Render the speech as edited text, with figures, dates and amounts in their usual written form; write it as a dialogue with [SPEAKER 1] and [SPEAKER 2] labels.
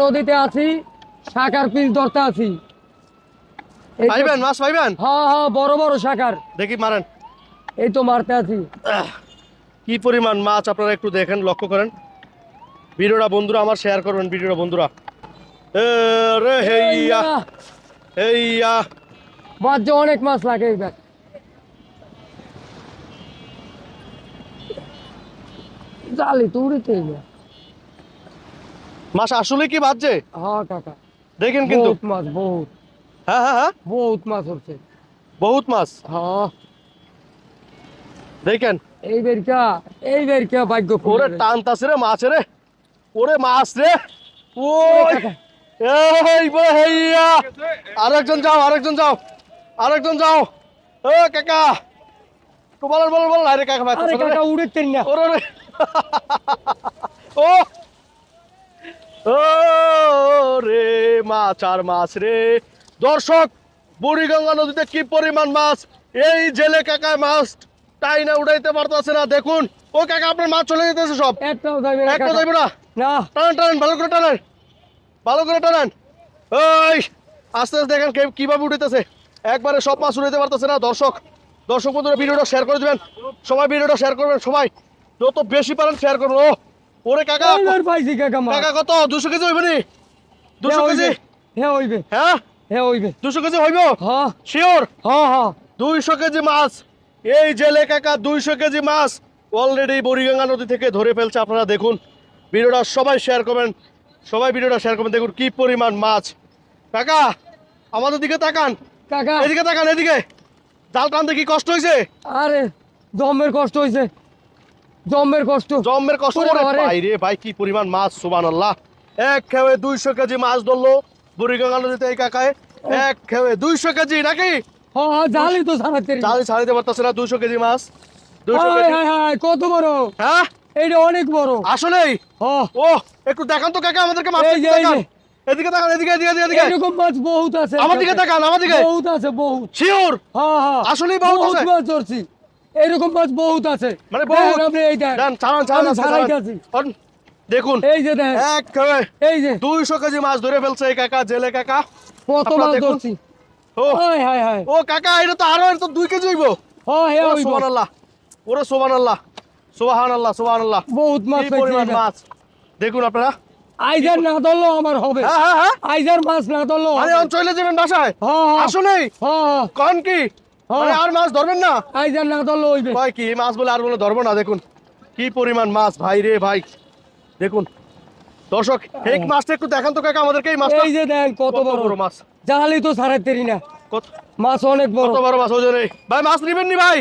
[SPEAKER 1] নদীতে আছি, শাকার পিস ধরতে আছি।
[SPEAKER 2] পাইবেন মাছ পাইবেন?
[SPEAKER 1] হ্যাঁ হ্যাঁ, বড় বড় শাকার।
[SPEAKER 2] দেখি মারেন।
[SPEAKER 1] এই তো মারতে আছি।
[SPEAKER 2] কি পরিমাণ মাছ আপনারা একটু দেখেন, লক্ষ্য করেন। ভিডিওটা বন্ধুরা আমার শেয়ার করবেন, ভিডিওটা বন্ধুরা। রে হেইয়া হেইয়া,
[SPEAKER 1] বাদ অনেক মাছ লাগে এইবার। জালি তো উড়িতে
[SPEAKER 2] মাছ আসলে কি বাজছে?
[SPEAKER 1] হ্যাঁ কাকা,
[SPEAKER 2] দেখেন কিন্তু।
[SPEAKER 1] বহুত মাছ, বহুত
[SPEAKER 2] হ্যাঁ হ্যাঁ হ্যাঁ,
[SPEAKER 1] বহুত মাছ হচ্ছে।
[SPEAKER 2] বহুত মাছ
[SPEAKER 1] হ্যাঁ,
[SPEAKER 2] দেখেন।
[SPEAKER 1] এই বেরকা ভাগ্য
[SPEAKER 2] ওরে টানতাছে রে মাছ রে, ওরে মাছ রে। ওই এই হেইয়া, আরেকজন যাও, আরেকজন যাও, আরেকজন যাও। ও কাকা, বল বল বল, আরে কাকা ভাই,
[SPEAKER 1] আরে কাকা উড়িতে না।
[SPEAKER 2] ওরে রে ও ও রে, মাছ আর মাছ রে। দর্শক, বুড়িগঙ্গা নদীতে কি পরিমাণ মাছ। এই জেলে কাকা মাছ টাইনা উড়াইতে পারতেছে না, দেখুন। ও কাকা, আপনার মাছ চলে যেতেছে সব।
[SPEAKER 1] একটাও যাবে না
[SPEAKER 2] একটা
[SPEAKER 1] কাকা।
[SPEAKER 2] যাইব না।
[SPEAKER 1] না,
[SPEAKER 2] টানেন টানেন, ভালো করে টানেন, ভালো করে টানেন। ওই আস্তে আস্তে দেখেন কিভাবে উঠেতেছে, একবারে সব মাছ উড়াইতে পারতেছে না। দর্শক বন্ধুরা, ভিডিওটা শেয়ার করে দিবেন সবাই, ভিডিওটা শেয়ার করবেন সবাই, যত বেশি পারেন শেয়ার করবেন। ও ওরে কাকা,
[SPEAKER 1] এইবার পাইছি কাকা মাছ।
[SPEAKER 2] কাকা কত? 200 কেজি হইবে নি? 200 কেজি?
[SPEAKER 1] হ্যাঁ হইবে,
[SPEAKER 2] হ্যাঁ
[SPEAKER 1] হ্যাঁ হইবে।
[SPEAKER 2] 200 কেজি হইব
[SPEAKER 1] হ্যাঁ
[SPEAKER 2] শিওর?
[SPEAKER 1] হ্যাঁ হ্যাঁ,
[SPEAKER 2] 200 কেজি মাছ এই জেলে কাকা, 200 কেজি মাছ অলরেডি বুড়িগঙ্গা নদী থেকে ধরে ফেলছে। আপনারা দেখুন, ভিডিওটা সবাই শেয়ার করবেন, সবাই ভিডিওটা শেয়ার করবেন। দেখুন কি পরিমাণ মাছ। কাকা আমাদের দিকে তাকান,
[SPEAKER 1] কাকা
[SPEAKER 2] এদিকে তাকান, এদিকে। জাল টানতে কি কষ্ট হয়েছে?
[SPEAKER 1] আরে জমের কষ্ট হয়েছে, জমের কষ্ট।
[SPEAKER 2] জমের কষ্ট
[SPEAKER 1] ওরে
[SPEAKER 2] করে
[SPEAKER 1] বাবা রে।
[SPEAKER 2] ভাই রে ভাই, কি পরিমাণ মাছ, সুবহানাল্লাহ। এক খেয়ে 200 কেজি মাছ ধরলো বুড়িগঙ্গা নদীতে এই কাকায়। এক খেয়ে 200 কেজি নাকি?
[SPEAKER 1] হ্যাঁ হ্যাঁ, জালি তো সারাতে।
[SPEAKER 2] জাল ছাড়িতে পারতেছে না। 200 কেজি মাছ, 200
[SPEAKER 1] হায়
[SPEAKER 2] কেজি।
[SPEAKER 1] হায় হায়, কত বড়!
[SPEAKER 2] হ্যাঁ
[SPEAKER 1] এইটা অনেক বড়।
[SPEAKER 2] আসলেই।
[SPEAKER 1] হ্যাঁ,
[SPEAKER 2] ও একটু দেখান তো কাকা, আমাদেরকে মাছ
[SPEAKER 1] এই যে, এই
[SPEAKER 2] দেখান।
[SPEAKER 1] যে।
[SPEAKER 2] এদিকে তাকান, এদিকে এদিকে এদিকে এদিকে।
[SPEAKER 1] এরকম মাছ বহুত আছে।
[SPEAKER 2] আমার দিকে তাকান, আমার দিকে।
[SPEAKER 1] বহুত আছে, বহুত।
[SPEAKER 2] শিওর?
[SPEAKER 1] হ্যাঁ হ্যাঁ,
[SPEAKER 2] আসলেই বহুত আছে?
[SPEAKER 1] মাছ ধরছি। এরকম মাছ বহুত আছে।
[SPEAKER 2] মানে বহুত?
[SPEAKER 1] দেখেন আপনি, এই দেখ।
[SPEAKER 2] ডান, চালান চালান
[SPEAKER 1] আমি
[SPEAKER 2] আজকে,
[SPEAKER 1] ছাড়াইতে
[SPEAKER 2] চালান।
[SPEAKER 1] আছি।
[SPEAKER 2] অন, দেখুন
[SPEAKER 1] এই যে দেখ,
[SPEAKER 2] এক খেয়ে
[SPEAKER 1] এই যে
[SPEAKER 2] 200 কেজি মাছ ধরে ফেলছে এই কাকা, জেলে কাকা।
[SPEAKER 1] কত
[SPEAKER 2] আপনারা
[SPEAKER 1] মাছ
[SPEAKER 2] দেখুন।
[SPEAKER 1] ধরছি।
[SPEAKER 2] ও
[SPEAKER 1] হায় হায় হায়।
[SPEAKER 2] ও কাকা, এটা তো আরো, এটা তো 2 কেজি হইব।
[SPEAKER 1] হ্যাঁ হ্যাঁ
[SPEAKER 2] ওরে
[SPEAKER 1] হইব।
[SPEAKER 2] সুবহানাল্লাহ, ওরে সুবহানাল্লাহ, সুবহানাল্লাহ, সুবহানাল্লাহ।
[SPEAKER 1] বহুত মাছ
[SPEAKER 2] কি
[SPEAKER 1] পাইছি
[SPEAKER 2] পরিমাণ
[SPEAKER 1] এবার।
[SPEAKER 2] মাছ দেখুন আপনারা।
[SPEAKER 1] আইজার না ধরলেও আমার হবে।
[SPEAKER 2] হ্যাঁ হ্যাঁ হ্যাঁ,
[SPEAKER 1] আইজার মাছ না ধরলেও
[SPEAKER 2] মানে
[SPEAKER 1] হবে।
[SPEAKER 2] চলে যাবেন বাসায়?
[SPEAKER 1] হ্যাঁ হ্যাঁ,
[SPEAKER 2] আসলেই?
[SPEAKER 1] হ্যাঁ হ্যাঁ,
[SPEAKER 2] কোন কি মানে আর মাছ ধরবেন না?
[SPEAKER 1] আইজার না ধরলেও হইবে।
[SPEAKER 2] কয় কি মাছ বলে আর বলে ধরবো না। দেখুন কি পরিমাণ মাছ ভাই রে ভাই, দেখুন। দর্শক, এই মাছটা একটু দেখান তো কাকা আমাদেরকে, এই মাছটা।
[SPEAKER 1] এই যে দেখ কত বড়
[SPEAKER 2] মাছ।
[SPEAKER 1] জালি তো সারাতেরি না,
[SPEAKER 2] কত
[SPEAKER 1] মাছ অনেক বড়।
[SPEAKER 2] কত বড় মাছ ওজনে? ভাই মাছ নিবেন নি ভাই?